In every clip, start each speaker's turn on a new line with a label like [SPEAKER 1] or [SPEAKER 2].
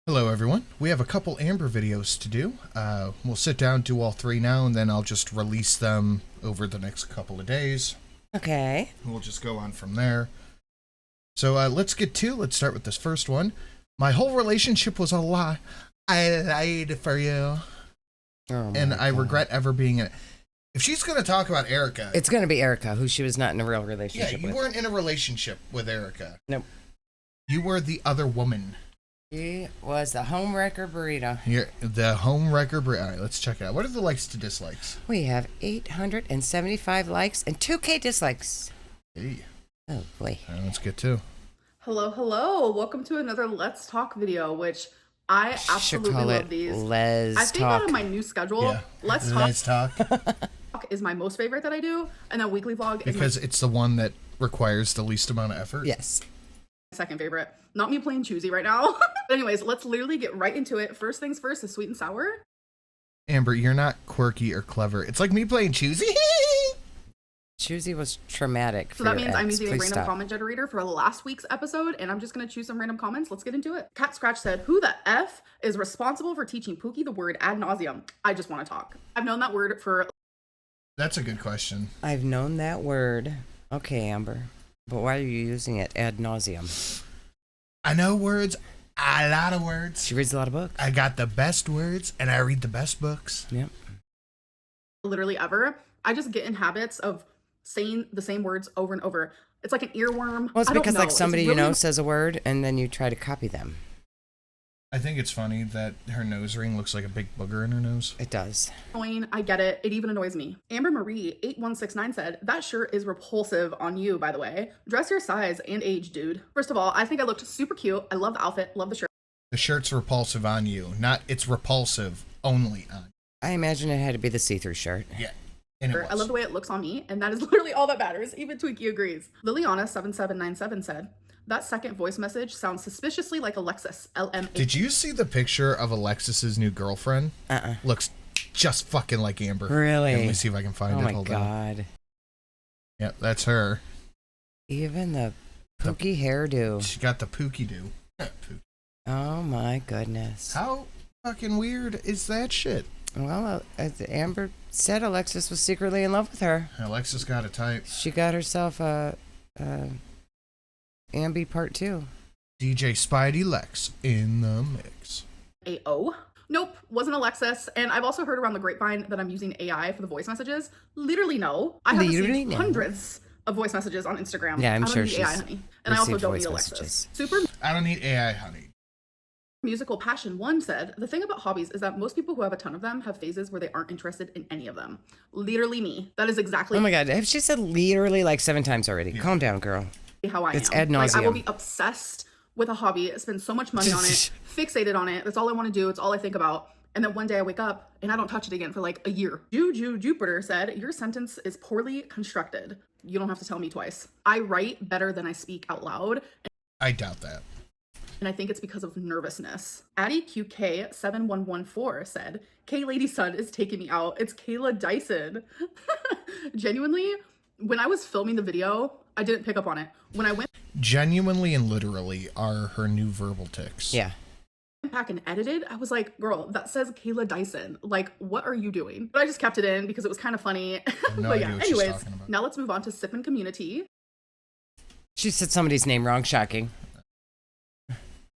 [SPEAKER 1] Hello everyone, we have a couple Amber videos to do. We'll sit down, do all three now, and then I'll just release them over the next couple of days.
[SPEAKER 2] Okay.
[SPEAKER 1] We'll just go on from there. So let's start with this first one. My whole relationship was a lie. I lied for you. And I regret ever being in it. If she's going to talk about Erica...
[SPEAKER 2] It's going to be Erica, who she was not in a real relationship with.
[SPEAKER 1] Yeah, you weren't in a relationship with Erica.
[SPEAKER 2] Nope.
[SPEAKER 1] You were the other woman.
[SPEAKER 2] She was the homewrecker burrito.
[SPEAKER 1] You're the homewrecker burrito. All right, let's check it out. What are the likes to dislikes?
[SPEAKER 2] We have 875 likes and 2K dislikes.
[SPEAKER 1] Hey.
[SPEAKER 2] Oh, boy.
[SPEAKER 1] All right, let's get to.
[SPEAKER 3] Hello. Welcome to another Let's Talk video, which I absolutely love these.
[SPEAKER 2] Let's
[SPEAKER 3] I think
[SPEAKER 2] Talk.
[SPEAKER 3] out of my new schedule,
[SPEAKER 1] Yeah.
[SPEAKER 3] Let's
[SPEAKER 1] Talk
[SPEAKER 3] is my most favorite that I do, and then Weekly Vlog is
[SPEAKER 1] because it's the one that requires the least amount of effort.
[SPEAKER 2] Yes.
[SPEAKER 3] my second favorite. Not me playing choosy right now. But anyways, let's literally get right into it. First things first is sweet and sour.
[SPEAKER 1] Amber, you're not quirky or clever. It's like me playing choosy.
[SPEAKER 2] Choosy was traumatic.
[SPEAKER 3] So that means I'm using a
[SPEAKER 2] Please
[SPEAKER 3] random
[SPEAKER 2] stop.
[SPEAKER 3] comment generator for last week's episode, and I'm just going to choose some random comments. Let's get into it. Cat Scratch said, who the F is responsible for teaching Pookie the word ad nauseum? I just want to talk. I've known that word for...
[SPEAKER 1] That's a good question.
[SPEAKER 2] I've known that word. Okay, Amber. But why are you using it ad nauseum?
[SPEAKER 1] I know words, a lot of words.
[SPEAKER 2] She reads a lot of books.
[SPEAKER 1] I got the best words, and I read the best books.
[SPEAKER 2] Yep.
[SPEAKER 3] literally ever. I just get in habits of saying the same words over and over. It's like an earworm.
[SPEAKER 2] Well, it's
[SPEAKER 3] I don't
[SPEAKER 2] because
[SPEAKER 3] know.
[SPEAKER 2] like somebody
[SPEAKER 3] It's
[SPEAKER 2] you
[SPEAKER 3] really
[SPEAKER 2] know says a word and then you try to copy them.
[SPEAKER 1] I think it's funny that her nose ring looks like a big booger in her nose.
[SPEAKER 2] It does.
[SPEAKER 3] annoying. I get it. It even annoys me. Amber Marie 8169 said, that shirt is repulsive on you, by the way. Dress your size and age, dude. First of all, I think I looked super cute. I love the outfit. Love the shirt.
[SPEAKER 1] The shirt's repulsive on you, not it's repulsive only on
[SPEAKER 2] I imagine it had to be the see-through shirt.
[SPEAKER 1] you. Yeah. And it was.
[SPEAKER 3] I love the way it looks on me, and that is literally all that matters. Even Twinkie agrees. Liliana7797 said, that second voice message sounds suspiciously like Alexis, LM8.
[SPEAKER 1] Did you see the picture of Alexis's new girlfriend? Looks just fucking like Amber.
[SPEAKER 2] Really?
[SPEAKER 1] Let me see if I can find it.
[SPEAKER 2] Oh my
[SPEAKER 1] Hold on.
[SPEAKER 2] god.
[SPEAKER 1] Yep, that's her.
[SPEAKER 2] Even the pookie hairdo.
[SPEAKER 1] She got the pookie do.
[SPEAKER 2] Oh my goodness.
[SPEAKER 1] How fucking weird is that shit?
[SPEAKER 2] Well, Amber said Alexis was secretly in love with her.
[SPEAKER 1] Alexis got a type.
[SPEAKER 2] She got herself a Ambi Part 2.
[SPEAKER 1] DJ Spidey Lex in the mix.
[SPEAKER 3] AO. Nope, wasn't Alexis. And I've also heard around the grapevine that I'm using AI for the voice messages. Literally no. I have
[SPEAKER 2] Literally
[SPEAKER 3] received
[SPEAKER 2] no.
[SPEAKER 3] hundreds of voice messages on Instagram.
[SPEAKER 2] Yeah, I'm
[SPEAKER 3] I don't
[SPEAKER 2] sure
[SPEAKER 3] need
[SPEAKER 2] she's
[SPEAKER 3] AI, honey. And I also
[SPEAKER 2] received
[SPEAKER 3] don't
[SPEAKER 2] voice
[SPEAKER 3] need Alexis.
[SPEAKER 2] messages.
[SPEAKER 3] Super
[SPEAKER 1] I don't need AI, honey.
[SPEAKER 3] Musical Passion 1 said, the thing about hobbies is that most people who have a ton of them have phases where they aren't interested in any of them. Literally me. That is exactly
[SPEAKER 2] Oh my god, she said literally like 7 times already. Yeah. Calm down, girl.
[SPEAKER 3] how I
[SPEAKER 2] It's
[SPEAKER 3] am.
[SPEAKER 2] ad
[SPEAKER 3] Like, I will
[SPEAKER 2] nauseum.
[SPEAKER 3] be obsessed with a hobby, spend so much money on it, fixated on it. That's all I want to do. It's all I think about. And then one day I wake up and I don't touch it again for like a year. Juju Jupiter said, your sentence is poorly constructed. You don't have to tell me twice. I write better than I speak out loud.
[SPEAKER 1] I doubt that.
[SPEAKER 3] And I think it's because of nervousness. Addie QK7114 said, K-Lady Son is taking me out. It's Kayla Dyson. Genuinely, when I was filming the video, I didn't pick up on it. When I went
[SPEAKER 1] Genuinely and literally are her new verbal tics.
[SPEAKER 2] Yeah.
[SPEAKER 3] back and edited, I was like, girl, that says Kayla Dyson. Like, what are you doing? But I just kept it in because it was kind of funny.
[SPEAKER 1] I have no
[SPEAKER 3] But
[SPEAKER 1] idea
[SPEAKER 3] yeah,
[SPEAKER 1] what she's
[SPEAKER 3] anyways,
[SPEAKER 1] talking about.
[SPEAKER 3] now let's move on to Sippin' Community.
[SPEAKER 2] She said somebody's name wrong. Shocking.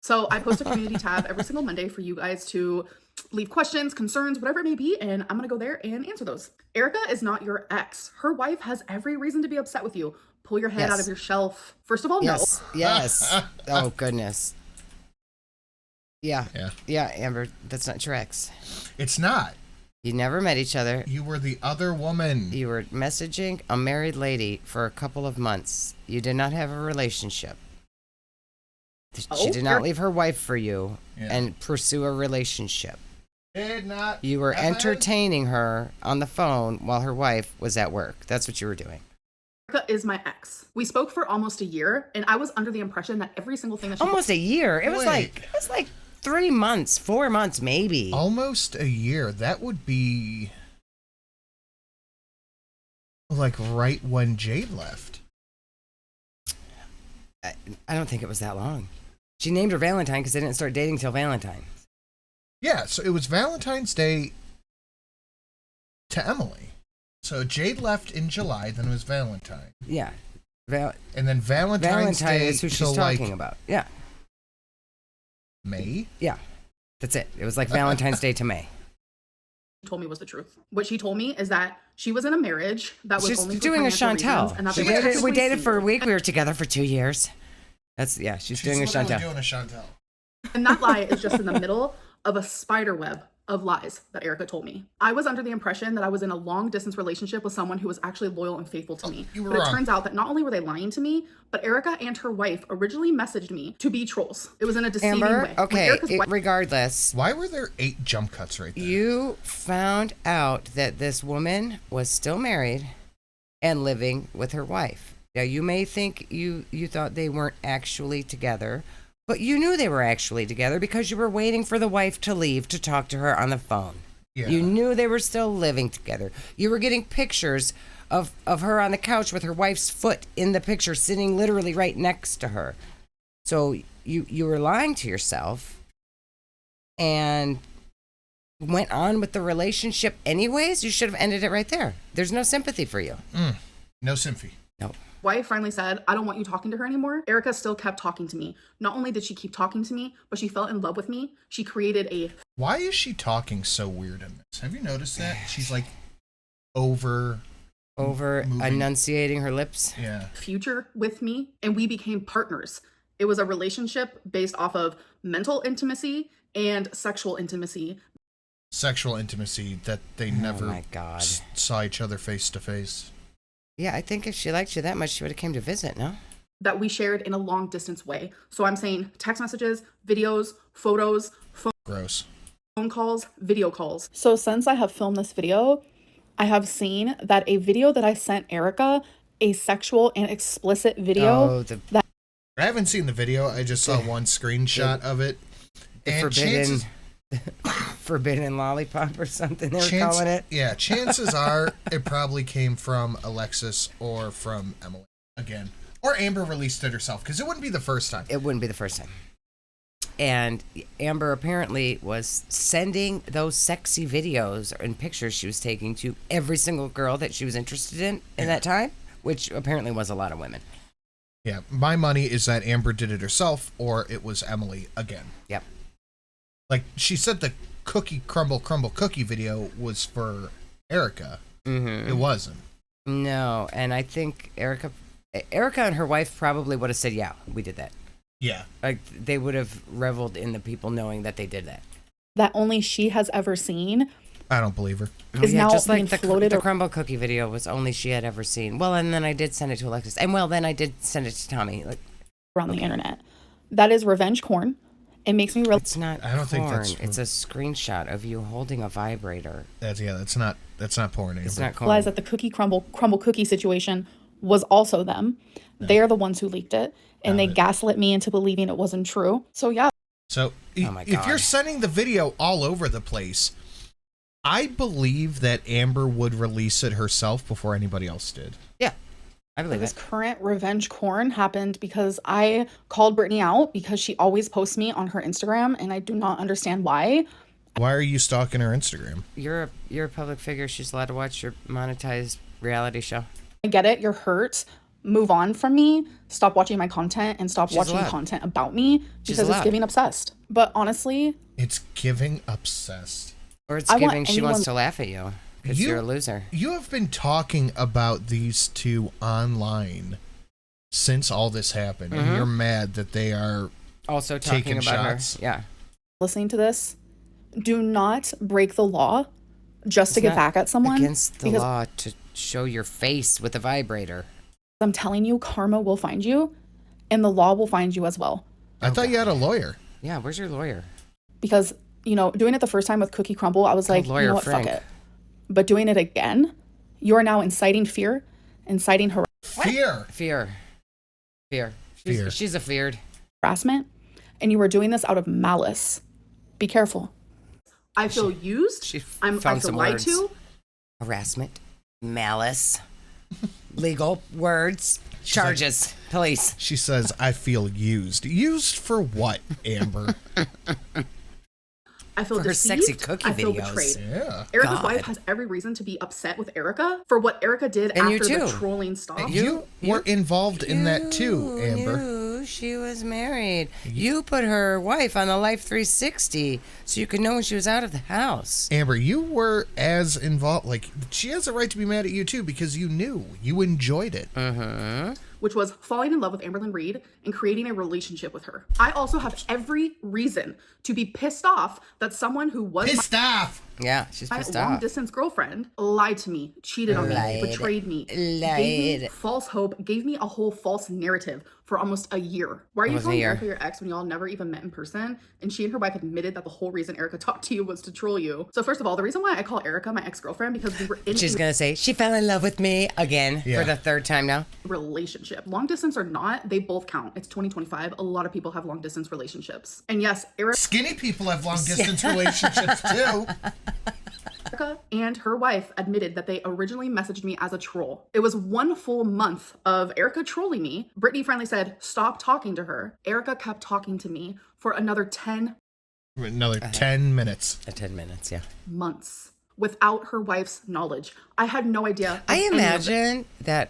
[SPEAKER 3] So I post a community tab every single Monday for you guys to leave questions, concerns, whatever it may be, and I'm gonna go there and answer those. Erica is not your ex. Her wife has every reason to be upset with you. Pull your head
[SPEAKER 2] Yes.
[SPEAKER 3] out of your shelf. First of all,
[SPEAKER 2] Yes. Yes. Oh goodness. Yeah.
[SPEAKER 1] Yeah.
[SPEAKER 2] Yeah, Amber, that's not your ex.
[SPEAKER 1] It's not.
[SPEAKER 2] You never met each other.
[SPEAKER 1] You were the other woman.
[SPEAKER 2] You were messaging a married lady for a couple of months. You did not have a relationship. She did not leave her wife for you and pursue a relationship.
[SPEAKER 1] Did not.
[SPEAKER 2] You were
[SPEAKER 1] happen.
[SPEAKER 2] entertaining her on the phone while her wife was at work. That's what you were doing.
[SPEAKER 3] Erica is my ex. We spoke for almost a year, and I was under the impression that every single thing that she
[SPEAKER 2] Almost a year. It was
[SPEAKER 1] Wait.
[SPEAKER 2] like 3 months, 4 months, maybe.
[SPEAKER 1] Almost a year. That would be like right when Jade left.
[SPEAKER 2] I don't think it was that long. She named her Valentine because they didn't start dating till Valentine.
[SPEAKER 1] Yeah, so it was Valentine's Day to Emily. So Jade left in July, then it was Valentine.
[SPEAKER 2] Yeah.
[SPEAKER 1] And then Valentine's Day
[SPEAKER 2] is who she's talking about. Yeah.
[SPEAKER 1] May?
[SPEAKER 2] Yeah. That's it. It was like Valentine's Day to May.
[SPEAKER 3] Told me was the truth. What she told me is that she was in a marriage that was
[SPEAKER 2] She's
[SPEAKER 3] only for
[SPEAKER 2] doing a
[SPEAKER 3] financial
[SPEAKER 2] Chantel.
[SPEAKER 3] reasons, and that
[SPEAKER 2] We dated for a week. We were together for 2 years. She's doing a Chantel.
[SPEAKER 1] Doing a Chantel.
[SPEAKER 3] And that lie is just in the middle of a spider web of lies that Erica told me. I was under the impression that I was in a long distance relationship with someone who was actually loyal and faithful to me.
[SPEAKER 1] You were
[SPEAKER 3] But
[SPEAKER 1] wrong.
[SPEAKER 3] it turns out that not only were they lying to me, but Erica and her wife originally messaged me to be trolls. It was in a deceiving
[SPEAKER 2] Amber,
[SPEAKER 3] way.
[SPEAKER 2] okay, regardless.
[SPEAKER 1] Why were there 8 jump cuts right there?
[SPEAKER 2] You found out that this woman was still married and living with her wife. Now, you may think you thought they weren't actually together, but you knew they were actually together because you were waiting for the wife to leave to talk to her on the phone.
[SPEAKER 1] Yeah.
[SPEAKER 2] You knew they were still living together. You were getting pictures of her on the couch with her wife's foot in the picture, sitting literally right next to her. So you were lying to yourself and went on with the relationship anyways. You should have ended it right there. There's no sympathy for you.
[SPEAKER 1] No sympathy.
[SPEAKER 2] No.
[SPEAKER 3] Wife finally said, I don't want you talking to her anymore. Erica still kept talking to me. Not only did she keep talking to me, but she fell in love with me. She created a...
[SPEAKER 1] Why is she talking so weird in this? Have you noticed that? She's like over moving.
[SPEAKER 2] Enunciating her lips.
[SPEAKER 1] Yeah.
[SPEAKER 3] future with me, and we became partners. It was a relationship based off of mental intimacy and sexual intimacy.
[SPEAKER 1] Sexual intimacy that they never
[SPEAKER 2] my God.
[SPEAKER 1] saw each other face to face.
[SPEAKER 2] Yeah, I think if she liked you that much, she would have came to visit, no?
[SPEAKER 3] That we shared in a long distance way. So I'm saying text messages, videos, photos,
[SPEAKER 1] Gross.
[SPEAKER 3] phone calls, video calls. So since I have filmed this video, I have seen that a video that I sent Erica, a sexual and explicit video that
[SPEAKER 1] I haven't seen the video. I just saw one screenshot of it. And
[SPEAKER 2] forbidden lollipop or something they were calling it.
[SPEAKER 1] Yeah, chances are it probably came from Alexis or from Emily again. Or Amber released it herself, because it wouldn't be the first time.
[SPEAKER 2] It wouldn't be the first time. And Amber apparently was sending those sexy videos and pictures she was taking to every single girl that she was interested in that time, which apparently was a lot of women.
[SPEAKER 1] Yeah, my money is that Amber did it herself, or it was Emily again.
[SPEAKER 2] Yep.
[SPEAKER 1] Like, she said the cookie crumble cookie video was for Erica.
[SPEAKER 2] Mm-hmm.
[SPEAKER 1] It wasn't.
[SPEAKER 2] No, and I think Erica and her wife probably would have said, yeah, we did that.
[SPEAKER 1] Yeah.
[SPEAKER 2] Like, they would have reveled in the people knowing that they did that.
[SPEAKER 3] that only she has ever seen.
[SPEAKER 1] I don't believe her.
[SPEAKER 3] Is now
[SPEAKER 2] just like
[SPEAKER 3] being floated
[SPEAKER 2] the crumble cookie video was only she had ever seen. Well, and then I did send it to Alexis. And then I did send it to Tommy. Like,
[SPEAKER 3] around the internet. That is revenge corn. It makes me real.
[SPEAKER 2] it's not
[SPEAKER 1] I don't think
[SPEAKER 2] porn.
[SPEAKER 1] that's-
[SPEAKER 2] It's a screenshot of you holding a vibrator.
[SPEAKER 1] That's not porn. Amber.
[SPEAKER 2] It's not corn.
[SPEAKER 3] Realize that the crumble cookie situation was also them.
[SPEAKER 1] Yeah.
[SPEAKER 3] They're the ones who leaked it, and they gaslit me into believing it wasn't true. So yeah.
[SPEAKER 1] So
[SPEAKER 2] my
[SPEAKER 1] if you're
[SPEAKER 2] God.
[SPEAKER 1] sending the video all over the place, I believe that Amber would release it herself before anybody else did.
[SPEAKER 2] Yeah, I believe
[SPEAKER 3] This
[SPEAKER 2] it.
[SPEAKER 3] current revenge corn happened because I called Brittany out because she always posts me on her Instagram, and I do not understand why.
[SPEAKER 1] Why are you stalking her Instagram?
[SPEAKER 2] You're a public figure. She's allowed to watch your monetized reality show.
[SPEAKER 3] I get it. You're hurt. Move on from me. Stop watching my content and stop watching
[SPEAKER 2] allowed.
[SPEAKER 3] content about me because
[SPEAKER 2] allowed.
[SPEAKER 3] it's giving obsessed. But honestly,
[SPEAKER 1] It's giving obsessed.
[SPEAKER 2] Or it's
[SPEAKER 3] I want
[SPEAKER 2] giving she wants
[SPEAKER 3] anyone-
[SPEAKER 2] to laugh at you because you're a loser.
[SPEAKER 1] You have been talking about these two online since all this happened, and you're mad that they are
[SPEAKER 2] Also talking
[SPEAKER 1] taking
[SPEAKER 2] about
[SPEAKER 1] shots.
[SPEAKER 2] her. Yeah.
[SPEAKER 3] listening to this, do not break the law just to
[SPEAKER 2] It's
[SPEAKER 3] get
[SPEAKER 2] not
[SPEAKER 3] back at someone.
[SPEAKER 2] Against the
[SPEAKER 3] because
[SPEAKER 2] law to show your face with a vibrator.
[SPEAKER 3] I'm telling you, karma will find you and the law will find you as well.
[SPEAKER 1] I thought you had a lawyer.
[SPEAKER 2] Yeah, where's your lawyer?
[SPEAKER 3] Because, doing it the first time with Cookie Crumble, I was like, you
[SPEAKER 2] lawyer
[SPEAKER 3] know what,
[SPEAKER 2] Frank.
[SPEAKER 3] fuck it. But doing it again, you are now inciting fear, inciting
[SPEAKER 1] Fear.
[SPEAKER 2] Fear. She's a feared.
[SPEAKER 3] harassment, and you are doing this out of malice. Be careful. I feel used.
[SPEAKER 2] She
[SPEAKER 3] I
[SPEAKER 2] found
[SPEAKER 3] feel
[SPEAKER 2] some
[SPEAKER 3] lied
[SPEAKER 2] words.
[SPEAKER 3] to.
[SPEAKER 2] Harassment, malice, legal words. Charges. Police.
[SPEAKER 1] She says, I feel used. Used for what, Amber?
[SPEAKER 3] I feel
[SPEAKER 2] For her
[SPEAKER 3] deceived.
[SPEAKER 2] sexy cookie
[SPEAKER 3] I feel
[SPEAKER 2] videos.
[SPEAKER 3] betrayed.
[SPEAKER 1] Yeah.
[SPEAKER 3] Erica's
[SPEAKER 2] God.
[SPEAKER 3] wife has every reason to be upset with Erica for what Erica did
[SPEAKER 2] And you
[SPEAKER 3] after the
[SPEAKER 2] too.
[SPEAKER 3] trolling stopped.
[SPEAKER 1] You were involved in that too, Amber.
[SPEAKER 2] Knew she was married. You put her wife on the Life 360 so you could know when she was out of the house.
[SPEAKER 1] Amber, you were as involved. Like, she has a right to be mad at you too because you knew. You enjoyed it.
[SPEAKER 3] Which was falling in love with Amberlynn Reid and creating a relationship with her. I also have every reason to be pissed off that someone who was
[SPEAKER 1] Pissed off.
[SPEAKER 2] Yeah, she's
[SPEAKER 3] my
[SPEAKER 2] pissed
[SPEAKER 3] long
[SPEAKER 2] off.
[SPEAKER 3] distance girlfriend lied to me, cheated on me,
[SPEAKER 2] Lied.
[SPEAKER 3] betrayed me, gave me
[SPEAKER 2] Lied.
[SPEAKER 3] false hope, gave me a whole false narrative for almost a year. Why are you
[SPEAKER 2] Almost a
[SPEAKER 3] calling
[SPEAKER 2] year.
[SPEAKER 3] Erica your ex when y'all never even met in person? And she and her wife admitted that the whole reason Erica talked to you was to troll you. So first of all, the reason why I call Erica my ex-girlfriend because we were in
[SPEAKER 2] She's
[SPEAKER 3] a
[SPEAKER 2] going to say, she fell in love with me again
[SPEAKER 1] Yeah.
[SPEAKER 2] for the third time now.
[SPEAKER 3] relationship. Long distance or not, they both count. It's 2025. A lot of people have long distance relationships. And yes,
[SPEAKER 1] Skinny people have long distance relationships too.
[SPEAKER 3] Erica and her wife admitted that they originally messaged me as a troll. It was 1 full month of Erica trolling me. Brittany finally said, stop talking to her. Erica kept talking to me for another 10
[SPEAKER 1] Another 10 minutes.
[SPEAKER 2] 10 minutes, yeah.
[SPEAKER 3] months without her wife's knowledge. I had no idea. of
[SPEAKER 2] I
[SPEAKER 3] any of it.
[SPEAKER 2] imagine that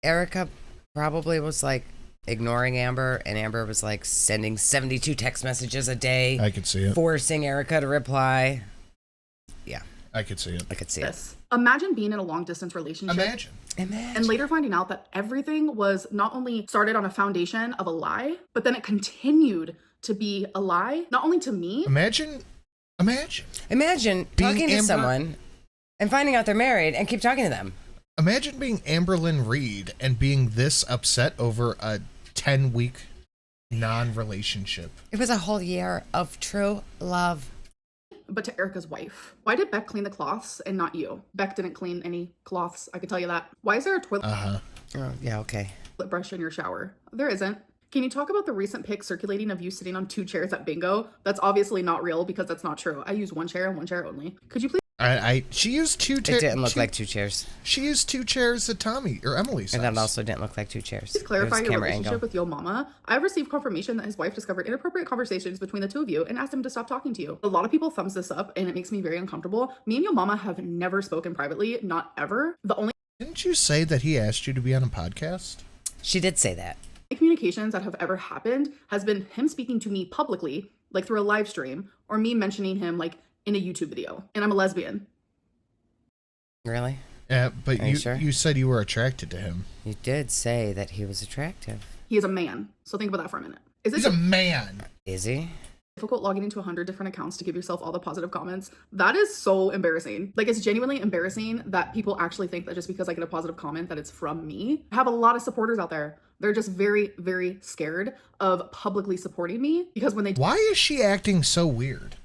[SPEAKER 2] Erica probably was like ignoring Amber, and Amber was like sending 72 text messages a day,
[SPEAKER 1] I could see it.
[SPEAKER 2] forcing Erica to reply. Yeah,
[SPEAKER 1] I could see it.
[SPEAKER 2] I could see it.
[SPEAKER 3] This. Imagine being in a long distance relationship.
[SPEAKER 1] Imagine.
[SPEAKER 3] And later finding out that everything was not only started on a foundation of a lie, but then it continued to be a lie, not only to me.
[SPEAKER 1] Imagine.
[SPEAKER 2] Imagine
[SPEAKER 1] Being
[SPEAKER 2] talking to
[SPEAKER 1] Amber-
[SPEAKER 2] someone and finding out they're married and keep talking to them.
[SPEAKER 1] Imagine being Amberlynn Reid and being this upset over a 10-week non-relationship.
[SPEAKER 2] It was a whole year of true love.
[SPEAKER 3] But to Erica's wife. Why did Beck clean the cloths and not you? Beck didn't clean any cloths, I can tell you that. Why is there a toilet
[SPEAKER 2] Oh, yeah, okay.
[SPEAKER 3] brush in your shower? There isn't. Can you talk about the recent pic circulating of you sitting on 2 chairs at bingo? That's obviously not real because that's not true. I use 1 chair and 1 chair only. Could you please
[SPEAKER 1] She used two.
[SPEAKER 2] It didn't look like 2 chairs.
[SPEAKER 1] She used 2 chairs at Tommy or Emily's
[SPEAKER 2] And
[SPEAKER 1] house.
[SPEAKER 2] that also didn't look like 2 chairs.
[SPEAKER 3] clarify
[SPEAKER 2] It was
[SPEAKER 3] your
[SPEAKER 2] camera
[SPEAKER 3] relationship
[SPEAKER 2] angle.
[SPEAKER 3] with Yo Mama? I've received confirmation that his wife discovered inappropriate conversations between the two of you and asked him to stop talking to you. A lot of people thumbs this up and it makes me very uncomfortable. Me and Yo Mama have never spoken privately, not ever. The only
[SPEAKER 1] Didn't you say that he asked you to be on a podcast?
[SPEAKER 2] She did say that.
[SPEAKER 3] communications that have ever happened has been him speaking to me publicly, like through a live stream, or me mentioning him like in a YouTube video. And I'm a lesbian.
[SPEAKER 2] Really?
[SPEAKER 1] But
[SPEAKER 2] Are you sure?
[SPEAKER 1] you said you were attracted to him.
[SPEAKER 2] You did say that he was attractive.
[SPEAKER 3] He is a man. So think about that for a minute. Is it
[SPEAKER 1] He's a man.
[SPEAKER 2] Is he?
[SPEAKER 3] difficult logging into 100 different accounts to give yourself all the positive comments? That is so embarrassing. Like, it's genuinely embarrassing that people actually think that just because I get a positive comment that it's from me. I have a lot of supporters out there. They're just very, very scared of publicly supporting me because when they
[SPEAKER 1] Why is she acting so weird?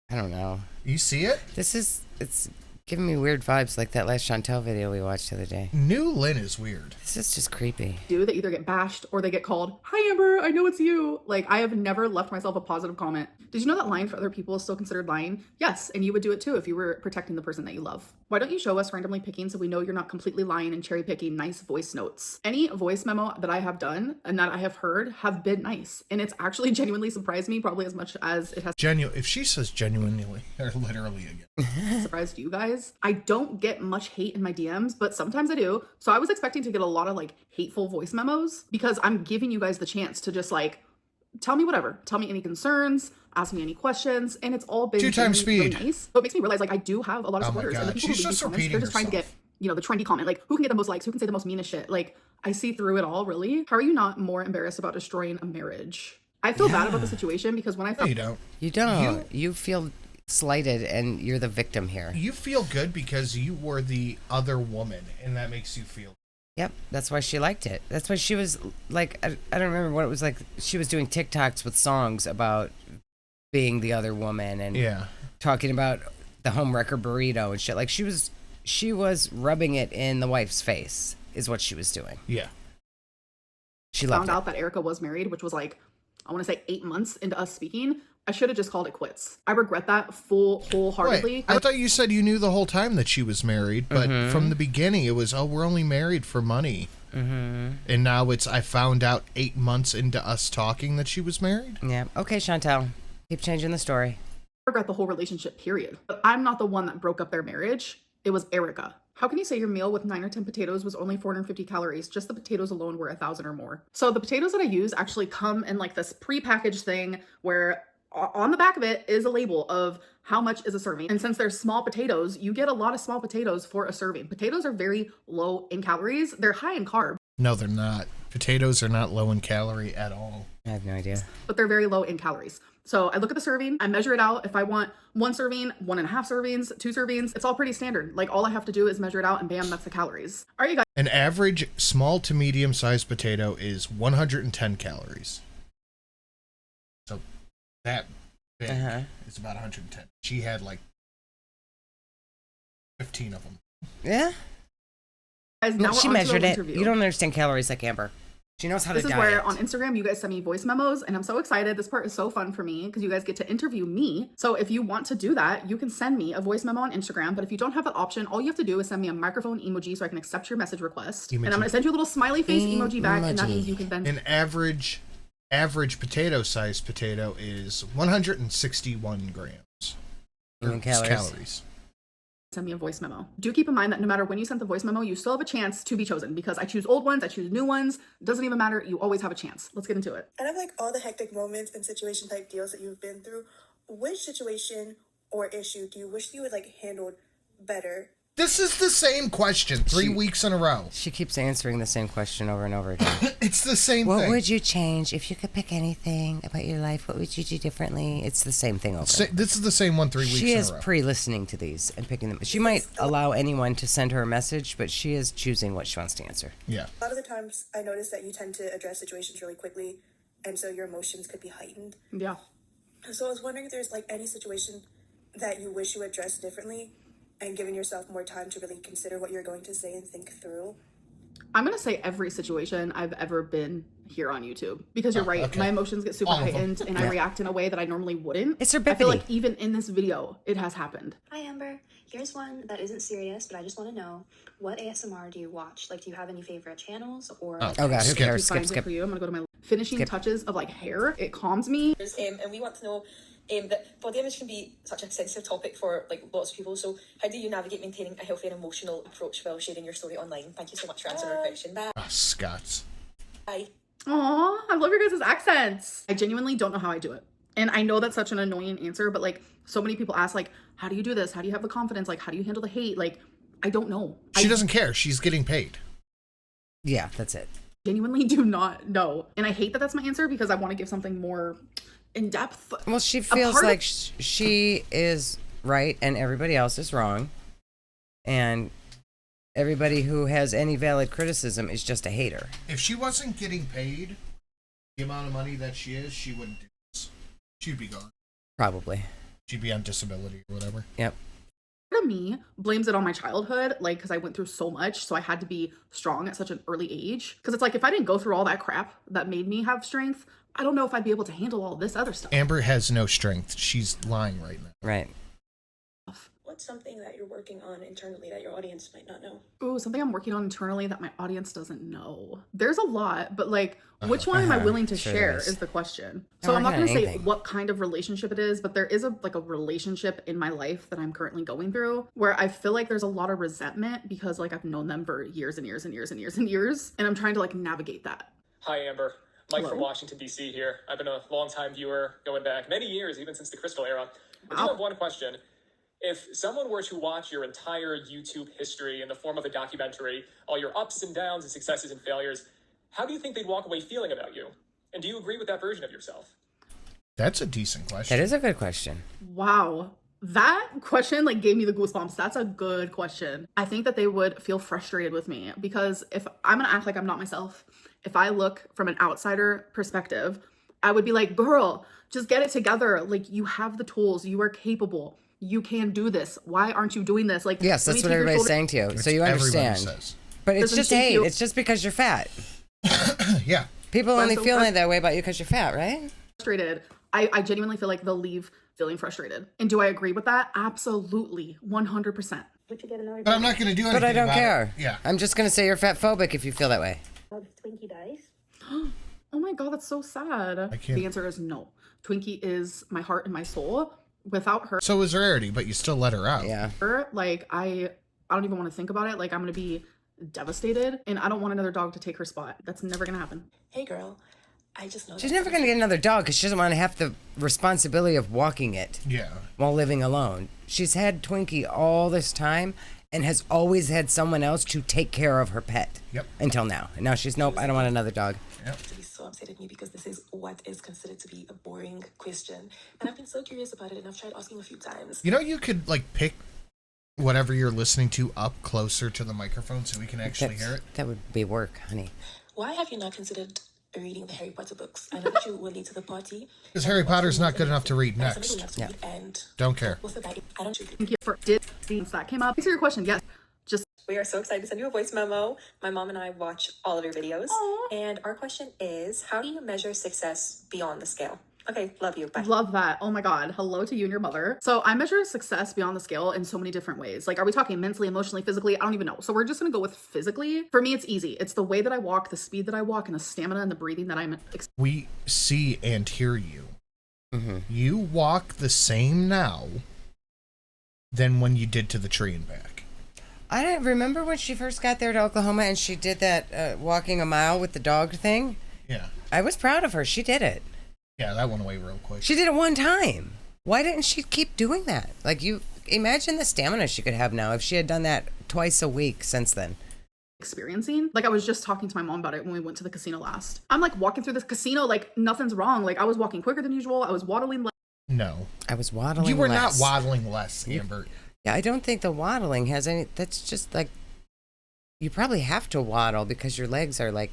[SPEAKER 2] I don't know.
[SPEAKER 1] You see it?
[SPEAKER 2] It's giving me weird vibes like that last Chantel video we watched the other day.
[SPEAKER 1] New Lynn is weird.
[SPEAKER 2] This is just creepy.
[SPEAKER 3] do, they either get bashed or they get called, "Hi Amber, I know it's you." Like, I have never left myself a positive comment. Did you know that lying for other people is still considered lying? Yes, and you would do it too if you were protecting the person that you love. Why don't you show us randomly picking so we know you're not completely lying and cherry picking nice voice notes? Any voice memo that I have done and that I have heard have been nice, and it's actually genuinely surprised me, probably as much as it has
[SPEAKER 1] If she says genuinely or literally again.
[SPEAKER 3] surprised you guys. I don't get much hate in my DMs, but sometimes I do. So I was expecting to get a lot of like hateful voice memos because I'm giving you guys the chance to just like tell me whatever. Tell me any concerns, ask me any questions, and it's all been
[SPEAKER 1] 2 times
[SPEAKER 3] really
[SPEAKER 1] speed.
[SPEAKER 3] nice. So it makes me realize like I do have a lot of
[SPEAKER 1] Oh my
[SPEAKER 3] supporters. And the
[SPEAKER 1] God,
[SPEAKER 3] people
[SPEAKER 1] she's
[SPEAKER 3] who leave
[SPEAKER 1] just
[SPEAKER 3] these comments,
[SPEAKER 1] repeating
[SPEAKER 3] they're just trying to get,
[SPEAKER 1] herself.
[SPEAKER 3] you know, the trendy comment. Like, who can get the most likes? Who can say the most meanest shit? Like, I see through it all, really. How are you not more embarrassed about destroying a marriage? I feel bad about the situation because when I
[SPEAKER 1] No,
[SPEAKER 3] found
[SPEAKER 1] you don't.
[SPEAKER 2] You don't. You feel slighted and you're the victim here.
[SPEAKER 1] You feel good because you were the other woman, and that makes you feel.
[SPEAKER 2] Yep, that's why she liked it. That's why she was like, I don't remember what it was like. She was doing TikToks with songs about being the other woman and
[SPEAKER 1] Yeah.
[SPEAKER 2] talking about the homewrecker burrito and shit. Like she was rubbing it in the wife's face is what she was doing.
[SPEAKER 1] Yeah.
[SPEAKER 2] She loved
[SPEAKER 3] found
[SPEAKER 2] it.
[SPEAKER 3] out that Erica was married, which was like, I want to say 8 months into us speaking, I should have just called it quits. I regret that wholeheartedly.
[SPEAKER 1] Wait, I thought you said you knew the whole time that she was married, but from the beginning it was, oh, we're only married for money.
[SPEAKER 2] Mm-hmm.
[SPEAKER 1] And now I found out 8 months into us talking that she was married.
[SPEAKER 2] Yeah. Okay, Chantel. Keep changing the story.
[SPEAKER 3] I regret the whole relationship, period. But I'm not the one that broke up their marriage. It was Erica. How can you say your meal with 9 or 10 potatoes was only 450 calories? Just the potatoes alone were 1,000 or more. So the potatoes that I use actually come in like this pre-packaged thing where on the back of it is a label of how much is a serving. And since they're small potatoes, you get a lot of small potatoes for a serving. Potatoes are very low in calories. They're high in carb.
[SPEAKER 1] No, they're not. Potatoes are not low in calorie at all.
[SPEAKER 2] I have no idea.
[SPEAKER 3] But they're very low in calories. So I look at the serving, I measure it out. If I want 1 serving, 1.5 servings, 2 servings, it's all pretty standard. Like all I have to do is measure it out and bam, that's the calories. All right, you guys.
[SPEAKER 1] An average small to medium sized potato is 110 calories. So that big is about 110. She had like 15 of them.
[SPEAKER 2] Yeah.
[SPEAKER 3] Guys,
[SPEAKER 2] No,
[SPEAKER 3] now
[SPEAKER 2] she
[SPEAKER 3] we're on to
[SPEAKER 2] measured
[SPEAKER 3] our
[SPEAKER 2] it.
[SPEAKER 3] interview.
[SPEAKER 2] You don't understand calories like Amber. She knows how
[SPEAKER 3] This
[SPEAKER 2] to
[SPEAKER 3] is
[SPEAKER 2] diet.
[SPEAKER 3] where on Instagram you guys send me voice memos and I'm so excited. This part is so fun for me because you guys get to interview me. So if you want to do that, you can send me a voice memo on Instagram. But if you don't have that option, all you have to do is send me a microphone emoji so I can accept your message request. And I'm going to send you a little smiley face emoji back and that means you can then...
[SPEAKER 1] An average potato sized potato is 161 grams.
[SPEAKER 2] In calories.
[SPEAKER 3] Send me a voice memo. Do keep in mind that no matter when you send the voice memo, you still have a chance to be chosen because I choose old ones, I choose new ones. Doesn't even matter. You always have a chance. Let's get into it.
[SPEAKER 4] Out of like all the hectic moments and situation type deals that you've been through, which situation or issue do you wish you had like handled better?
[SPEAKER 1] This is the same question 3 weeks in a row.
[SPEAKER 2] She keeps answering the same question over and over again.
[SPEAKER 1] It's the same
[SPEAKER 2] What
[SPEAKER 1] thing.
[SPEAKER 2] would you change if you could pick anything about your life? What would you do differently? It's the same thing over.
[SPEAKER 1] This is the same one 3 weeks
[SPEAKER 2] She
[SPEAKER 1] in
[SPEAKER 2] is
[SPEAKER 1] a row.
[SPEAKER 2] pre-listening to these and picking them. She might allow anyone to send her a message, but she is choosing what she wants to answer.
[SPEAKER 1] Yeah.
[SPEAKER 4] A lot of the times I notice that you tend to address situations really quickly, and so your emotions could be heightened.
[SPEAKER 3] Yeah.
[SPEAKER 4] So I was wondering if there's like any situation that you wish you addressed differently and giving yourself more time to really consider what you're going to say and think through.
[SPEAKER 3] I'm going to say every situation I've ever been here on YouTube because you're right.
[SPEAKER 1] okay.
[SPEAKER 3] My emotions get super heightened and I react in a way that I normally wouldn't.
[SPEAKER 2] It's her
[SPEAKER 3] I feel
[SPEAKER 2] bippity.
[SPEAKER 3] like even in this video, it has happened.
[SPEAKER 5] Hi Amber, here's one that isn't serious, but I just want to know, what ASMR do you watch? Like, do you have any favorite channels or...
[SPEAKER 2] Oh God, who cares? Skip,
[SPEAKER 3] Finds it
[SPEAKER 2] skip.
[SPEAKER 3] for you. I'm going to go to my finishing touches of like hair. It calms me.
[SPEAKER 6] And we want to know that body image can be such a sensitive topic for like lots of people. So how do you navigate maintaining a healthy and emotional approach while sharing your story online? Thank you so much for answering our question. Bye.
[SPEAKER 1] Oh, Scots.
[SPEAKER 6] Bye.
[SPEAKER 3] Aw, I love your guys' accents. I genuinely don't know how I do it. And I know that's such an annoying answer, but like so many people ask like, how do you do this? How do you have the confidence? Like, how do you handle the hate? Like, I don't know.
[SPEAKER 1] She doesn't care. She's getting paid.
[SPEAKER 2] Yeah, that's it.
[SPEAKER 3] Genuinely do not know. And I hate that that's my answer because I want to give something more in depth.
[SPEAKER 2] Well, she feels like she is right and everybody else is wrong. And everybody who has any valid criticism is just a hater.
[SPEAKER 1] If she wasn't getting paid the amount of money that she is, she wouldn't do this. She'd be gone.
[SPEAKER 2] Probably.
[SPEAKER 1] She'd be on disability or whatever.
[SPEAKER 2] Yep.
[SPEAKER 3] Part of me blames it on my childhood, like because I went through so much, so I had to be strong at such an early age. Because it's like if I didn't go through all that crap that made me have strength, I don't know if I'd be able to handle all this other stuff.
[SPEAKER 1] Amber has no strength. She's lying right now.
[SPEAKER 2] Right.
[SPEAKER 5] What's something that you're working on internally that your audience might not know?
[SPEAKER 3] Ooh, something I'm working on internally that my audience doesn't know. There's a lot, but like, which one am I willing to
[SPEAKER 2] Sure
[SPEAKER 3] share
[SPEAKER 2] is.
[SPEAKER 3] is the question.
[SPEAKER 2] I'm
[SPEAKER 3] So I'm not
[SPEAKER 2] working
[SPEAKER 3] going to
[SPEAKER 2] on
[SPEAKER 3] say
[SPEAKER 2] anything.
[SPEAKER 3] what kind of relationship it is, but there is a relationship in my life that I'm currently going through where I feel like there's a lot of resentment because like I've known them for years and years and years and years and years, and I'm trying to like navigate that.
[SPEAKER 7] Hi, Amber. Mike
[SPEAKER 3] Hello.
[SPEAKER 7] from Washington, D.C. here. I've been a longtime viewer going back many years, even since the Crystal era. I do
[SPEAKER 3] Wow.
[SPEAKER 7] have one question. If someone were to watch your entire YouTube history in the form of a documentary, all your ups and downs and successes and failures, how do you think they'd walk away feeling about you? And do you agree with that version of yourself?
[SPEAKER 1] That's a decent question.
[SPEAKER 2] That is a good question.
[SPEAKER 3] Wow. That question like gave me the goosebumps. That's a good question. I think that they would feel frustrated with me because if I'm going to act like I'm not myself, if I look from an outsider perspective, I would be like, girl, just get it together. Like you have the tools, you are capable. You can do this. Why aren't you doing this? Like,
[SPEAKER 2] Yes,
[SPEAKER 3] let me
[SPEAKER 2] that's what
[SPEAKER 3] take your
[SPEAKER 2] everybody's
[SPEAKER 3] shoulder-
[SPEAKER 2] saying to you.
[SPEAKER 1] Which
[SPEAKER 2] So you
[SPEAKER 1] everybody
[SPEAKER 2] understand.
[SPEAKER 1] says.
[SPEAKER 2] But it's
[SPEAKER 3] Doesn't
[SPEAKER 2] just
[SPEAKER 3] take
[SPEAKER 2] hate.
[SPEAKER 3] you-
[SPEAKER 2] It's just because you're fat.
[SPEAKER 1] Yeah.
[SPEAKER 2] People
[SPEAKER 3] But
[SPEAKER 2] only
[SPEAKER 3] so
[SPEAKER 2] feel
[SPEAKER 3] frust-
[SPEAKER 2] that way about you because you're fat, right?
[SPEAKER 3] Frustrated. I genuinely feel like they'll leave feeling frustrated. And do I agree with that? Absolutely. 100%.
[SPEAKER 5] Would you get another
[SPEAKER 1] But I'm not going to do anything
[SPEAKER 2] But I don't
[SPEAKER 1] about
[SPEAKER 2] care.
[SPEAKER 1] it. Yeah.
[SPEAKER 2] I'm just going to say you're fat phobic if you feel that way.
[SPEAKER 5] of Twinkie dice?
[SPEAKER 3] Oh my god, that's so sad.
[SPEAKER 1] I can't-
[SPEAKER 3] The answer is no. Twinkie is my heart and my soul. Without her,
[SPEAKER 1] So is Rarity, but you still let her out.
[SPEAKER 2] Yeah.
[SPEAKER 3] like I don't even want to think about it. Like I'm gonna be devastated, and I don't want another dog to take her spot. That's never gonna happen.
[SPEAKER 4] Hey girl, I just know
[SPEAKER 2] She's never going to get another dog because she doesn't want to have the responsibility of walking it
[SPEAKER 1] Yeah.
[SPEAKER 2] while living alone. She's had Twinkie all this time and has always had someone else to take care of her pet.
[SPEAKER 1] Yep.
[SPEAKER 2] Until now. And now she's, nope, I don't want another dog.
[SPEAKER 4] to be so upset at me because this is what is considered to be a boring question. And I've been so curious about it and I've tried asking a few times.
[SPEAKER 1] You know, you could like pick whatever you're listening to up closer to the microphone so we can actually hear it.
[SPEAKER 2] That would be work, honey.
[SPEAKER 4] Why have you not considered reading the Harry Potter books? I know that you were late to the party.
[SPEAKER 1] Because Harry Potter's not good enough to read
[SPEAKER 4] And somebody
[SPEAKER 1] next.
[SPEAKER 4] loves to read and
[SPEAKER 1] Don't care.
[SPEAKER 4] what's the bag? I don't choose.
[SPEAKER 3] Thank you for since that came up. Answer your question. Yes. Just
[SPEAKER 6] We are so excited to send you a voice memo. My mom and I watch all of your videos.
[SPEAKER 3] Aw.
[SPEAKER 6] And our question is, how do you measure success beyond the scale? Okay, love you. Bye.
[SPEAKER 3] love that. Oh my god. Hello to you and your mother. So I measure success beyond the scale in so many different ways. Like, are we talking mentally, emotionally, physically? I don't even know. So we're just gonna go with physically. For me, it's easy. It's the way that I walk, the speed that I walk, and the stamina and the breathing that I'm
[SPEAKER 1] We see and hear you. You walk the same now than when you did to the tree and back.
[SPEAKER 2] I don't remember when she first got there to Oklahoma and she did that walking a mile with the dog thing.
[SPEAKER 1] Yeah.
[SPEAKER 2] I was proud of her. She did it.
[SPEAKER 1] Yeah, that went away real quick.
[SPEAKER 2] She did it one time. Why didn't she keep doing that? Like, you imagine the stamina she could have now if she had done that twice a week since then.
[SPEAKER 3] experiencing. Like, I was just talking to my mom about it when we went to the casino last. I'm like walking through this casino, like nothing's wrong. Like, I was walking quicker than usual. I was waddling less.
[SPEAKER 1] No.
[SPEAKER 2] I was waddling.
[SPEAKER 1] You were
[SPEAKER 2] less.
[SPEAKER 1] not waddling less, Amber.
[SPEAKER 2] Yeah, I don't think the waddling has any. That's just like, you probably have to waddle because your legs are like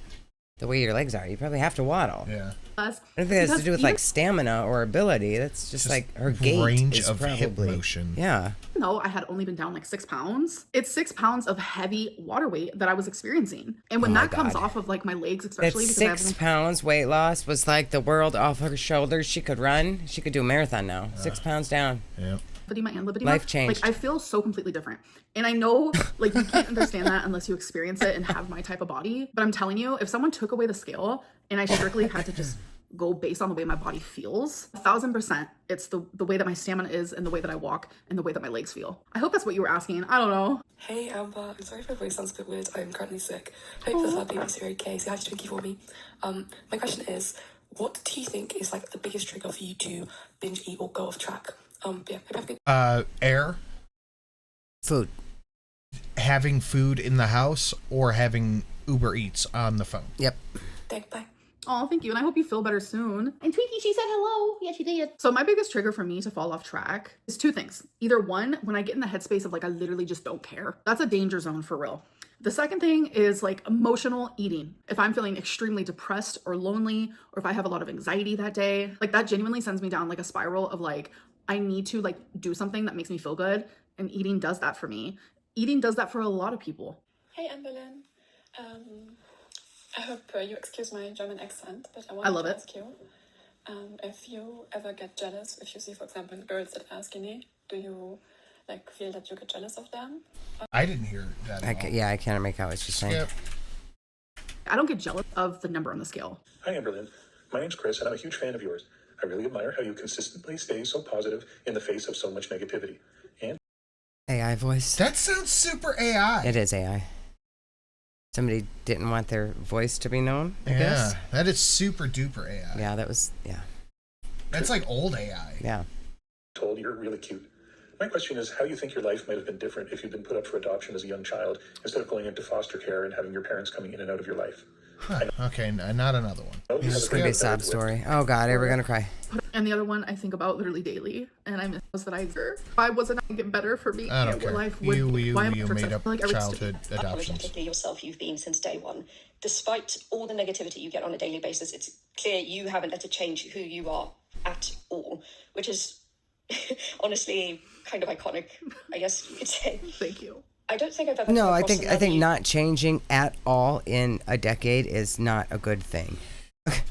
[SPEAKER 2] the way your legs are. You probably have to waddle.
[SPEAKER 1] Yeah.
[SPEAKER 2] I don't think it has to do with like stamina or ability. That's just like her gait
[SPEAKER 1] range
[SPEAKER 2] is
[SPEAKER 1] of
[SPEAKER 2] probably,
[SPEAKER 1] hip motion.
[SPEAKER 2] Yeah.
[SPEAKER 3] No, I had only been down like 6 pounds. It's 6 pounds of heavy water weight that I was experiencing. And when
[SPEAKER 2] Oh my
[SPEAKER 3] that comes
[SPEAKER 2] God.
[SPEAKER 3] off of like my legs,
[SPEAKER 2] That
[SPEAKER 3] especially because I
[SPEAKER 2] 6
[SPEAKER 3] have
[SPEAKER 2] pounds weight loss was like the world off her shoulders. She could run. She could do a marathon now. 6 pounds down.
[SPEAKER 1] Yeah.
[SPEAKER 3] lymphedema and lipedema.
[SPEAKER 2] Life changed.
[SPEAKER 3] Like, I feel so completely different. And I know, like, you can't understand that unless you experience it and have my type of body. But I'm telling you, if someone took away the scale and I strictly had to just go based on the way my body feels, 1,000%, it's the way that my stamina is and the way that I walk and the way that my legs feel. I hope that's what you were asking. I don't know.
[SPEAKER 4] Hey Amber, I'm sorry if my voice sounds a bit weird. I'm currently sick. Hope this our baby's here okay. Say hi to Twinkie for me. My question is, what do you think is like the biggest trigger for you to binge eat or go off track? Yeah, hope you have a good
[SPEAKER 1] Air,
[SPEAKER 2] Food.
[SPEAKER 1] having food in the house, or having Uber Eats on the phone.
[SPEAKER 2] Yep.
[SPEAKER 4] day. Bye.
[SPEAKER 3] Oh, thank you. And I hope you feel better soon. And Twinkie, she said hello. Yeah, she did. So my biggest trigger for me to fall off track is 2 things. Either one, when I get in the headspace of like, I literally just don't care. That's a danger zone for real. The second thing is like emotional eating. If I'm feeling extremely depressed or lonely, or if I have a lot of anxiety that day, like that genuinely sends me down like a spiral of like, I need to like do something that makes me feel good. And eating does that for me. Eating does that for a lot of people.
[SPEAKER 8] Hey Amberlynn, I hope you excuse my German accent, but I
[SPEAKER 3] I
[SPEAKER 8] wanted
[SPEAKER 3] love
[SPEAKER 8] to
[SPEAKER 3] it.
[SPEAKER 8] ask you if you ever get jealous if you see, for example, girls that are skinny. Do you like feel that you get jealous of them?
[SPEAKER 1] I didn't hear that at all.
[SPEAKER 2] Yeah, I can't make out what she's saying.
[SPEAKER 1] Yep.
[SPEAKER 3] I don't get jealous of the number on the scale.
[SPEAKER 9] Hi, Amberlynn. My name's Chris, and I'm a huge fan of yours. I really admire how you consistently stay so positive in the face of so much negativity. And
[SPEAKER 2] AI voice.
[SPEAKER 1] That sounds super AI.
[SPEAKER 2] It is AI. Somebody didn't want their voice to be known, I
[SPEAKER 1] Yeah,
[SPEAKER 2] guess.
[SPEAKER 1] that is super duper AI.
[SPEAKER 2] Yeah, that was, yeah.
[SPEAKER 1] That's like old AI.
[SPEAKER 2] Yeah.
[SPEAKER 9] told you're really cute. My question is how you think your life might have been different if you'd been put up for adoption as a young child instead of going into foster care and having your parents coming in and out of your life.
[SPEAKER 1] Huh. Okay, not another one.
[SPEAKER 9] I know you
[SPEAKER 2] This
[SPEAKER 9] have
[SPEAKER 2] is
[SPEAKER 9] a
[SPEAKER 2] going to be a
[SPEAKER 9] great
[SPEAKER 2] sob
[SPEAKER 9] marriage with-
[SPEAKER 2] story. Oh, God, we're going to cry.
[SPEAKER 3] And the other one I think about literally daily, and I miss was that why wasn't I get better for me?
[SPEAKER 1] I don't care.
[SPEAKER 3] Life would
[SPEAKER 1] You
[SPEAKER 3] why am I
[SPEAKER 1] made up
[SPEAKER 3] like every
[SPEAKER 1] childhood adoptions.
[SPEAKER 10] Unapologetically yourself you've been since day one. Despite all the negativity you get on a daily basis, it's clear you haven't let it change who you are at all, which is honestly kind of iconic, I guess you could say.
[SPEAKER 3] Thank you.
[SPEAKER 10] I don't think I've ever
[SPEAKER 2] No,
[SPEAKER 10] come
[SPEAKER 2] I
[SPEAKER 10] across
[SPEAKER 2] think
[SPEAKER 10] another
[SPEAKER 2] not changing at all in a decade is not a good thing.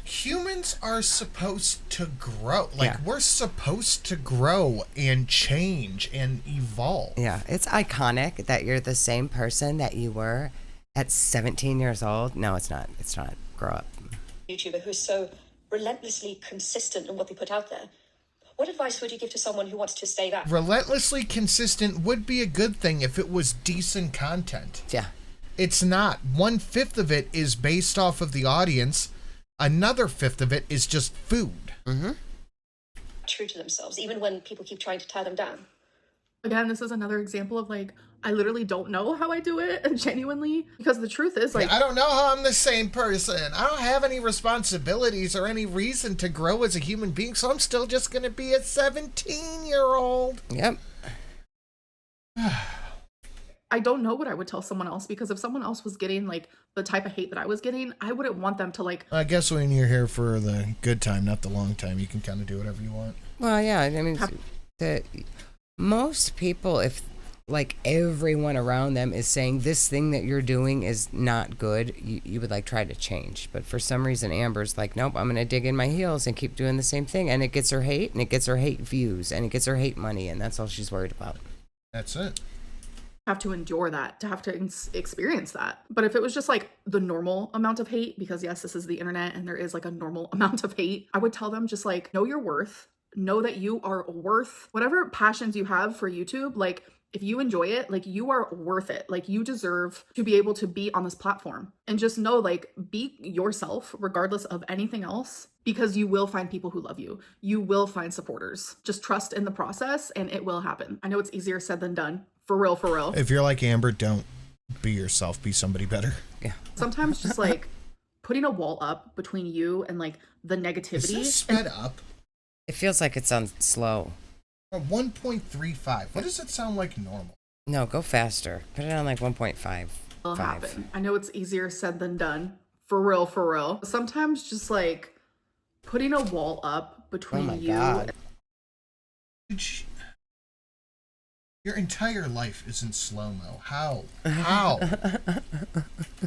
[SPEAKER 1] Humans humans are supposed to grow. Like, we're supposed to grow and change and evolve.
[SPEAKER 2] Yeah, it's iconic that you're the same person that you were at 17 years old. No, it's not. It's not. Grow up.
[SPEAKER 10] YouTuber who's so relentlessly consistent in what they put out there. What advice would you give to someone who wants to stay that?
[SPEAKER 1] Relentlessly consistent would be a good thing if it was decent content.
[SPEAKER 2] Yeah.
[SPEAKER 1] It's not. 1/5 of it is based off of the audience. Another 5th of it is just food.
[SPEAKER 2] Mm-hmm.
[SPEAKER 10] True to themselves, even when people keep trying to tear them down.
[SPEAKER 3] Again, this is another example of like, I literally don't know how I do it, and genuinely, because the truth is like,
[SPEAKER 1] I don't know how I'm the same person. I don't have any responsibilities or any reason to grow as a human being, so I'm still just going to be a 17-year-old.
[SPEAKER 2] Yep.
[SPEAKER 3] I don't know what I would tell someone else, because if someone else was getting like the type of hate that I was getting, I wouldn't want them to like.
[SPEAKER 1] I guess when you're here for the good time, not the long time, you can kind of do whatever you want.
[SPEAKER 2] Well, yeah. I mean, most people, if like everyone around them is saying this thing that you're doing is not good, you would like try to change. But for some reason, Amber's like, nope, I'm going to dig in my heels and keep doing the same thing. And it gets her hate, and it gets her hate views, and it gets her hate money. And that's all she's worried about.
[SPEAKER 1] That's it.
[SPEAKER 3] Have to endure that, to have to experience that. But if it was just like the normal amount of hate, because yes, this is the internet and there is like a normal amount of hate, I would tell them just like, know your worth, know that you are worth whatever passions you have for YouTube. Like, if you enjoy it, like, you are worth it. Like, you deserve to be able to be on this platform, and just know, like, be yourself regardless of anything else, because you will find people who love you. You will find supporters. Just trust in the process and it will happen. I know it's easier said than done. For real, for real.
[SPEAKER 1] If you're like Amber, don't be yourself. Be somebody better.
[SPEAKER 2] Yeah.
[SPEAKER 3] Sometimes just like putting a wall up between you and like the negativity.
[SPEAKER 1] Is this sped up?
[SPEAKER 2] It feels like it's on slow.
[SPEAKER 1] 1.35. What does it sound like normal?
[SPEAKER 2] No, go faster. Put it on like 1.5.
[SPEAKER 3] Will happen. I know it's easier said than done. For real, for real. Sometimes just like putting a wall up between you.
[SPEAKER 2] God.
[SPEAKER 1] Your entire life is in slow-mo. How? How?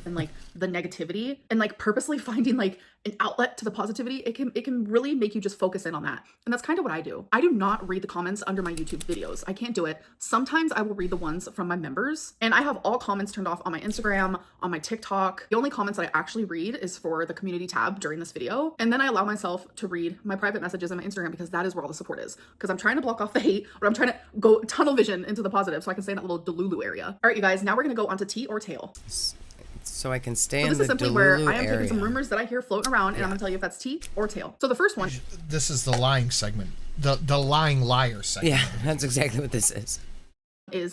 [SPEAKER 3] And like the negativity, and like purposely finding like an outlet to the positivity, it can really make you just focus in on that. And that's kind of what I do. I do not read the comments under my YouTube videos. I can't do it. Sometimes I will read the ones from my members, and I have all comments turned off on my Instagram, on my TikTok. The only comments that I actually read is for the community tab during this video. And then I allow myself to read my private messages on my Instagram, because that is where all the support is. Because I'm trying to block off the hate, but I'm trying to go tunnel vision into the positive so I can stay in that little Delulu area. All right, you guys, now we're going to go on to Tea or Tail.
[SPEAKER 2] So I can stay
[SPEAKER 3] so
[SPEAKER 2] in the
[SPEAKER 3] this is simply
[SPEAKER 2] Delulu
[SPEAKER 3] where I am
[SPEAKER 2] area.
[SPEAKER 3] taking some rumors that I hear floating around, and I'm going to tell you if that's tea or tail. So the first one.
[SPEAKER 1] This is the lying segment. The lying liar segment.
[SPEAKER 2] Yeah, that's exactly what this is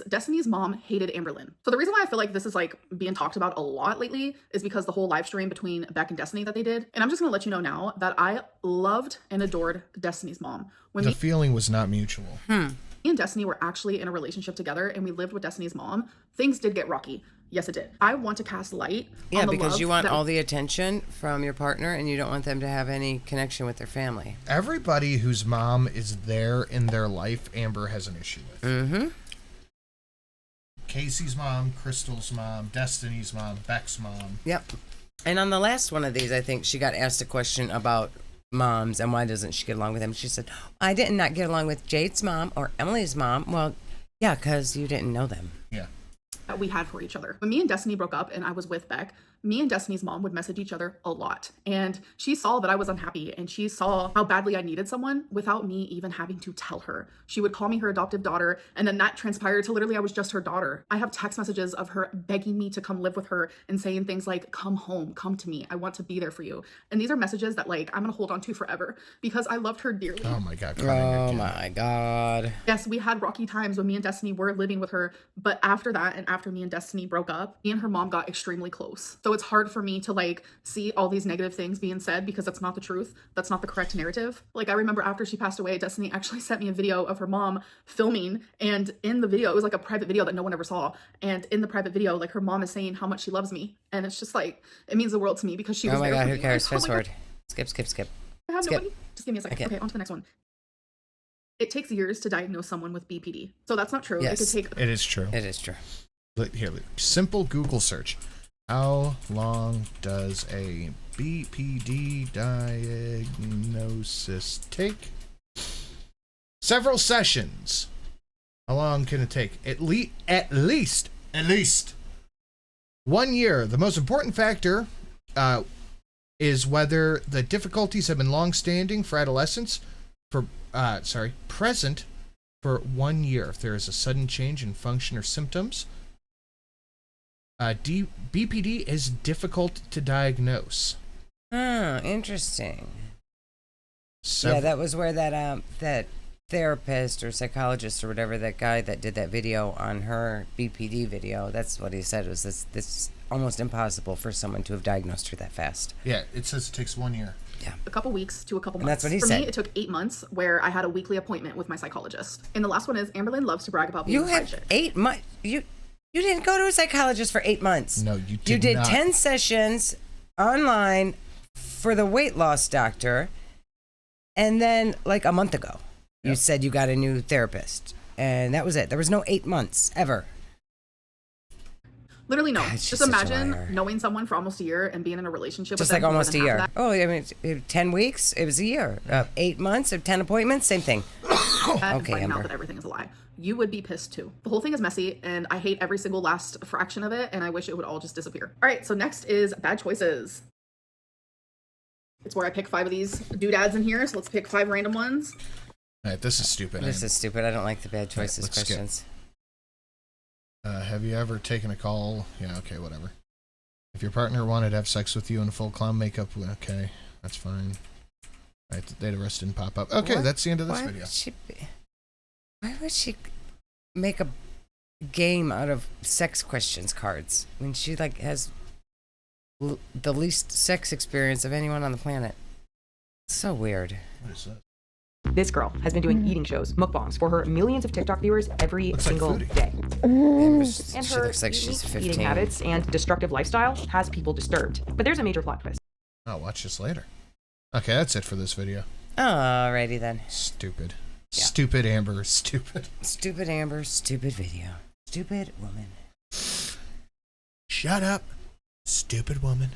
[SPEAKER 3] Destiny's mom hated Amberlynn. So the reason why I feel like this is like being talked about a lot lately is because the whole live stream between Beck and Destiny that they did. And I'm just going to let you know now that I loved and adored Destiny's mom. When
[SPEAKER 1] the feeling was not mutual.
[SPEAKER 3] Me and Destiny were actually in a relationship together, and we lived with Destiny's mom. Things did get rocky. Yes, it did. I want to cast light on the
[SPEAKER 2] because
[SPEAKER 3] love
[SPEAKER 2] you want
[SPEAKER 3] that
[SPEAKER 2] all the attention from your partner, and you don't want them to have any connection with their family.
[SPEAKER 1] Everybody whose mom is there in their life, Amber has an issue with.
[SPEAKER 2] Mm-hmm.
[SPEAKER 1] Casey's mom, Crystal's mom, Destiny's mom, Beck's mom.
[SPEAKER 2] Yep. And on the last one of these, I think she got asked a question about moms and why doesn't she get along with them. She said, I did not get along with Jade's mom or Emily's mom. Well, yeah, because you didn't know them.
[SPEAKER 1] Yeah.
[SPEAKER 3] That we had for each other. When me and Destiny broke up and I was with Beck, me and Destiny's mom would message each other a lot. And she saw that I was unhappy, and she saw how badly I needed someone without me even having to tell her. She would call me her adoptive daughter, and then that transpired to literally I was just her daughter. I have text messages of her begging me to come live with her and saying things like, come home, come to me. I want to be there for you. And these are messages that like I'm going to hold on to forever because I loved her dearly.
[SPEAKER 1] Oh my God.
[SPEAKER 2] Oh my God.
[SPEAKER 3] Yes, we had rocky times when me and Destiny were living with her. But after that, and after me and Destiny broke up, me and her mom got extremely close. So it's hard for me to like see all these negative things being said because that's not the truth. That's not the correct narrative. Like I remember after she passed away, Destiny actually sent me a video of her mom filming, and in the video, it was like a private video that no one ever saw. And in the private video, like her mom is saying how much she loves me. And it's just like, it means the world to me because she was there.
[SPEAKER 2] Oh my God,
[SPEAKER 3] for
[SPEAKER 2] who
[SPEAKER 3] me.
[SPEAKER 2] cares?
[SPEAKER 3] Like,
[SPEAKER 2] Fast forward. Skip.
[SPEAKER 3] I have
[SPEAKER 2] Skip.
[SPEAKER 3] nobody. Just give me a second. Okay, on to the next one. It takes years to diagnose someone with BPD. So that's not true.
[SPEAKER 2] Yes.
[SPEAKER 3] It could take.
[SPEAKER 1] It is true.
[SPEAKER 2] It is true.
[SPEAKER 1] Here, simple Google search. How long does a BPD diagnosis take? Several sessions. How long can it take? At least 1 year. The most important factor is whether the difficulties have been long-standing for adolescents, present for 1 year. If there is a sudden change in function or symptoms, BPD is difficult to diagnose.
[SPEAKER 2] Oh, interesting. Yeah, that was where that therapist or psychologist or whatever, that guy that did that video on her BPD video, that's what he said, was this almost impossible for someone to have diagnosed her that fast.
[SPEAKER 1] Yeah, it says it takes 1 year.
[SPEAKER 2] Yeah.
[SPEAKER 3] A couple weeks to a couple months.
[SPEAKER 2] And that's what he
[SPEAKER 3] For
[SPEAKER 2] said.
[SPEAKER 3] me, it took 8 months where I had a weekly appointment with my psychologist. And the last one is Amberlynn loves to brag about being
[SPEAKER 2] You had 8 months. You didn't go to a psychologist for 8 months.
[SPEAKER 1] No, you did not.
[SPEAKER 2] You did 10 sessions online for the weight loss doctor, and then like a month ago, you said you got a new therapist, and that was it. There was no 8 months ever.
[SPEAKER 3] Literally no.
[SPEAKER 2] God, she's
[SPEAKER 3] Just
[SPEAKER 2] such a
[SPEAKER 3] imagine
[SPEAKER 2] liar.
[SPEAKER 3] knowing someone for almost a year and being in a relationship
[SPEAKER 2] Just
[SPEAKER 3] with them
[SPEAKER 2] like
[SPEAKER 3] for
[SPEAKER 2] almost a
[SPEAKER 3] more than half
[SPEAKER 2] year.
[SPEAKER 3] of
[SPEAKER 2] Oh, I mean, 10 weeks, it was a year. 8 months of 10 appointments, same thing.
[SPEAKER 3] that, and
[SPEAKER 2] Okay,
[SPEAKER 3] finding out
[SPEAKER 2] Amber.
[SPEAKER 3] that everything is a lie. You would be pissed too. The whole thing is messy, and I hate every single last fraction of it, and I wish it would all just disappear. All right, so next is bad choices. It's where I pick 5 of these doodads in here, so let's pick 5 random ones.
[SPEAKER 1] All right, this is stupid.
[SPEAKER 2] This is stupid. I don't like the bad choices
[SPEAKER 1] let's skip.
[SPEAKER 2] questions.
[SPEAKER 1] Have you ever taken a call? Yeah, okay, whatever. If your partner wanted to have sex with you in full clown makeup, okay, that's fine. Right, the data rest didn't pop up. Okay,
[SPEAKER 2] What?
[SPEAKER 1] that's the end of this
[SPEAKER 2] Why
[SPEAKER 1] video.
[SPEAKER 2] why would she make a game out of sex questions cards when she like has the least sex experience of anyone on the planet? So weird.
[SPEAKER 1] What is that?
[SPEAKER 11] This girl has been doing eating shows, mukbangs, for her millions of TikTok viewers every
[SPEAKER 1] Looks like
[SPEAKER 11] single
[SPEAKER 1] foodie.
[SPEAKER 11] day. And
[SPEAKER 2] She
[SPEAKER 11] her
[SPEAKER 2] looks like she's
[SPEAKER 11] unique
[SPEAKER 2] 15.
[SPEAKER 11] eating habits and destructive lifestyle has people disturbed. But there's a major plot twist.
[SPEAKER 1] I'll watch this later. Okay, that's it for this video.
[SPEAKER 2] Alrighty then.
[SPEAKER 1] Stupid.
[SPEAKER 2] Yeah.
[SPEAKER 1] Stupid Amber. Stupid.
[SPEAKER 2] Stupid Amber, stupid video. Stupid woman.
[SPEAKER 1] Shut up, stupid woman.